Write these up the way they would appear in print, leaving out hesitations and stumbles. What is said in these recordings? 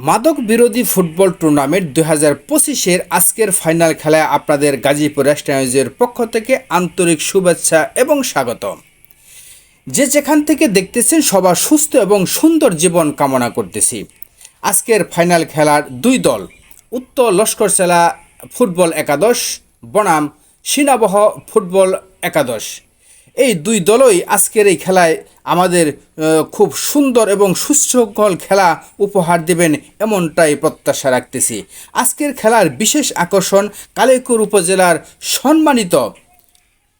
মাদক বিরোধী football tournament 2025-এর আজকের ফাইনাল খেলায় আপনাদের গাজীপুর রাষ্ট্রীয় পক্ষ থেকে আন্তরিক শুভেচ্ছা এবং স্বাগতম। যে যেখান থেকে দেখতেছেন সবার সুস্থ এবং সুন্দর জীবন কামনা করতেছি। আজকের ফাইনাল খেলার দুই দল, উত্তর লস্করসেলা ফুটবল একাদশ বনাম সিনাবহ ফুটবল একাদশ, এই দুই দলই আজকের এই খেলায় আমাদের খুব সুন্দর এবং সুশৃঙ্খল খেলা উপহার দেবেন এমনটাই প্রত্যাশা রাখতেছি। আজকের খেলার বিশেষ আকর্ষণ কালিয়াকৈর উপজেলার সম্মানিত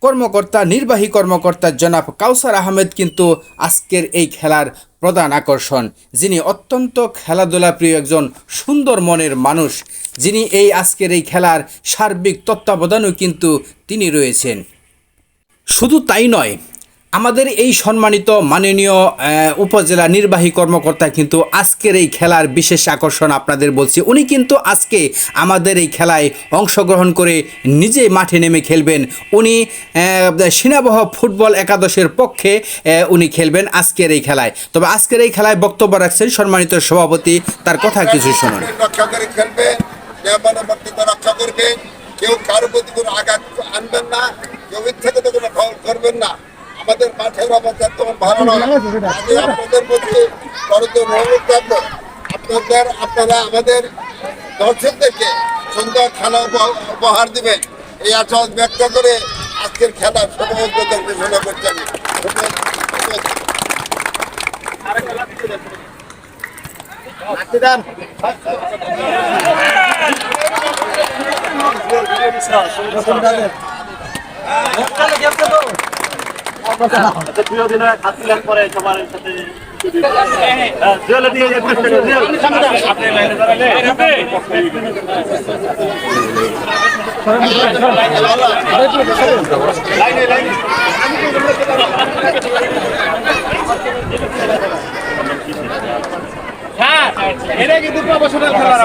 কর্মকর্তা, নির্বাহী কর্মকর্তা জনাব কাউসার আহমেদ কিন্তু আজকের এই খেলার প্রধান আকর্ষণ, যিনি অত্যন্ত খেলাধুলা প্রিয় একজন সুন্দর মনের মানুষ, যিনি এই আজকের এই খেলার সার্বিক তত্ত্বাবধানেও কিন্তু তিনি রয়েছেন। শুধু তাই নয়, আমাদের এই সম্মানিত মাননীয় উপজেলা নির্বাহী কর্মকর্তা কিন্তু আজকের এই খেলার বিশেষ আকর্ষণ আপনাদের বলছি। উনি কিন্তু আজকে আমাদের এই খেলায় অংশগ্রহণ করে নিজেই মাঠে নেমে খেলবেন। উনি সিনাবহ ফুটবল একাদশের পক্ষে উনি খেলবেন আজকের এই খেলায়। তবে আজকের এই খেলায় বক্তব্য রাখছেন সম্মানিত সভাপতি, তার কথা কিছু শুনুন। রক্ষা করে খেলবে, রক্ষা করবে, কেউ কারোর প্রতি কোনো আঘাত আনবেন না, কেউ থেকে তো কোনো ফাউল করবেন না। আমাদের মাঠের অবস্থা তোমার ভালো নয়। আগে আপনাদের মধ্যে করজোর অনুরোধ থাকবো, আপনারা আমাদের দর্শকদেরকে সুন্দর খেলা উপহার দিবেন, এই আশা ব্যক্ত করে আজকের খেলা সমস্ত ঘোষণা করছি আমি। প্রিয় দিনে খাচ্ছিলেন পরে সবার সাথে এটা কিন্তু প্রফেশনাল খেলা